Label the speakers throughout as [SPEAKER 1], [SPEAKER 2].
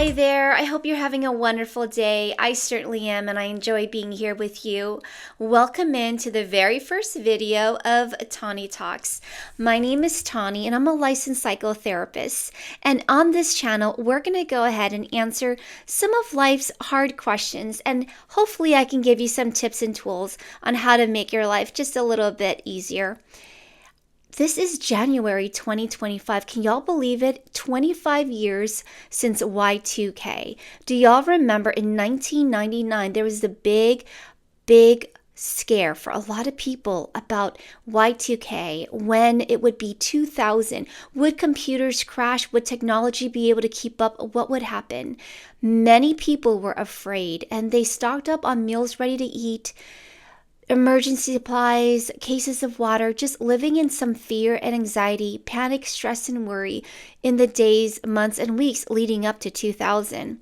[SPEAKER 1] Hi there. I hope you're having a wonderful day. I certainly am, and I enjoy being here with you. Welcome into the very first video of Tawnie Talks. My name is Tawnie, and I'm a licensed psychotherapist. And on this channel, we're going to go ahead and answer some of life's hard questions, and hopefully I can give you some tips and tools on how to make your life just a little bit easier. This is January 2025. Can y'all believe it? 25 years since Y2K. Do y'all remember in 1999, there was the big scare for a lot of people about Y2K, when it would be 2000. Would computers crash? Would technology be able to keep up? What would happen? Many people were afraid, and they stocked up on meals ready to eat, emergency supplies, cases of water, just living in some fear and anxiety, panic, stress, and worry in the days, months, and weeks leading up to 2000.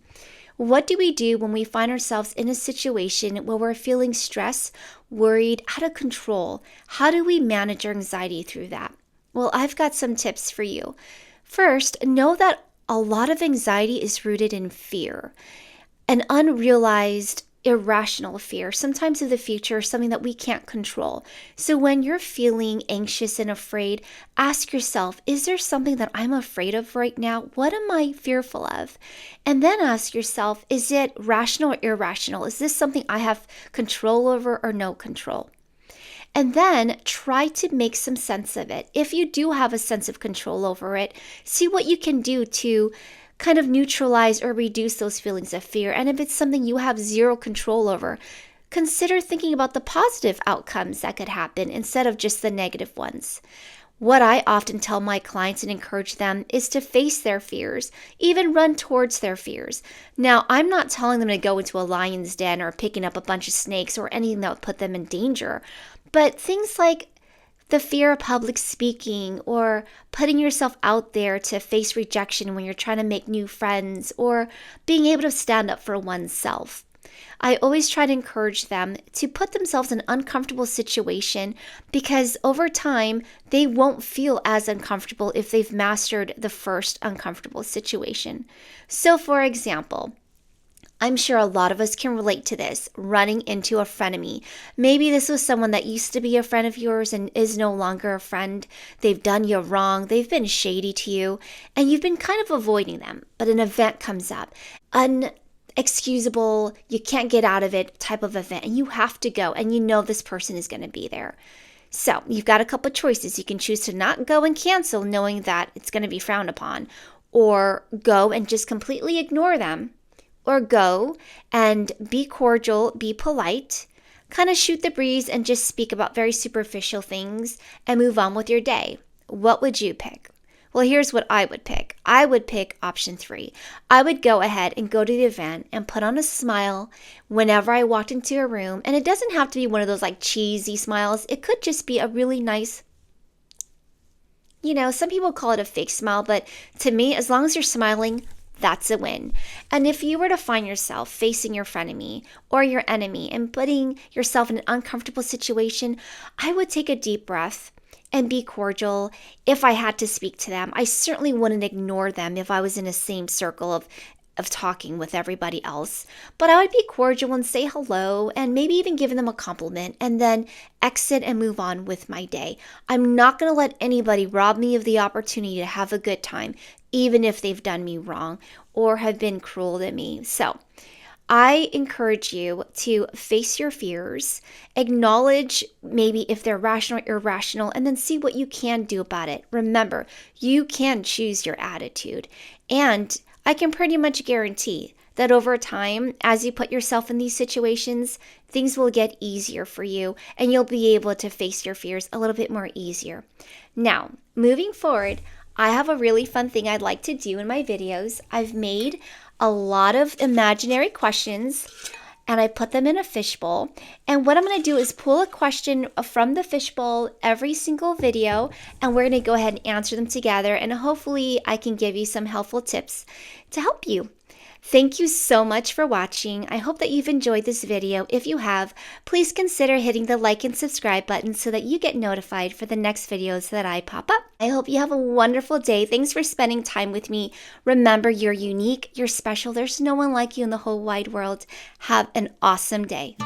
[SPEAKER 1] What do we do when we find ourselves in a situation where we're feeling stressed, worried, out of control? How do we manage our anxiety through that? Well, I've got some tips for you. First, know that a lot of anxiety is rooted in fear, an unrealized irrational fear, sometimes of the future, something that we can't control. So when you're feeling anxious and afraid, ask yourself, is there something that I'm afraid of right now? What am I fearful of? And then ask yourself, is it rational or irrational? Is this something I have control over or no control? And then try to make some sense of it. If you do have a sense of control over it, see what you can do to kind of neutralize or reduce those feelings of fear. And if it's something you have zero control over, consider thinking about the positive outcomes that could happen instead of just the negative ones. What I often tell my clients and encourage them is to face their fears, even run towards their fears. Now, I'm not telling them to go into a lion's den or picking up a bunch of snakes or anything that would put them in danger, but things like the fear of public speaking, or putting yourself out there to face rejection when you're trying to make new friends, or being able to stand up for oneself. I always try to encourage them to put themselves in an uncomfortable situation, because over time, they won't feel as uncomfortable if they've mastered the first uncomfortable situation. So, for example, I'm sure a lot of us can relate to this, running into a frenemy. Maybe this was someone that used to be a friend of yours and is no longer a friend. They've done you wrong, they've been shady to you, and you've been kind of avoiding them. But an event comes up, unexcusable, you can't get out of it type of event, and you have to go, and you know this person is going to be there. So you've got a couple of choices. You can choose to not go and cancel knowing that it's going to be frowned upon, or go and just completely ignore them. Or go and be cordial, be polite, kind of shoot the breeze and just speak about very superficial things and move on with your day. What would you pick? Well, here's what I would pick. I would pick option 3. I would go ahead and go to the event and put on a smile whenever I walked into a room. And it doesn't have to be one of those like cheesy smiles. It could just be a really nice, some people call it a fake smile, but to me, as long as you're smiling, that's a win. And if you were to find yourself facing your frenemy or your enemy and putting yourself in an uncomfortable situation, I would take a deep breath and be cordial. If I had to speak to them, I certainly wouldn't ignore them if I was in the same circle of talking with everybody else. But I would be cordial and say hello and maybe even give them a compliment and then exit and move on with my day. I'm not going to let anybody rob me of the opportunity to have a good time, even if they've done me wrong or have been cruel to me. So I encourage you to face your fears, acknowledge maybe if they're rational or irrational, and then see what you can do about it. Remember, you can choose your attitude. And I can pretty much guarantee that over time, as you put yourself in these situations, things will get easier for you and you'll be able to face your fears a little bit more easier. Now, moving forward, I have a really fun thing I'd like to do in my videos. I've made a lot of imaginary questions and I put them in a fishbowl. And what I'm going to do is pull a question from the fishbowl every single video, and we're going to go ahead and answer them together. And hopefully I can give you some helpful tips to help you. Thank you so much for watching. I hope that you've enjoyed this video. If you have, please consider hitting the like and subscribe button so that you get notified for the next videos that I pop up. I hope you have a wonderful day. Thanks for spending time with me. Remember, you're unique, you're special. There's no one like you in the whole wide world. Have an awesome day.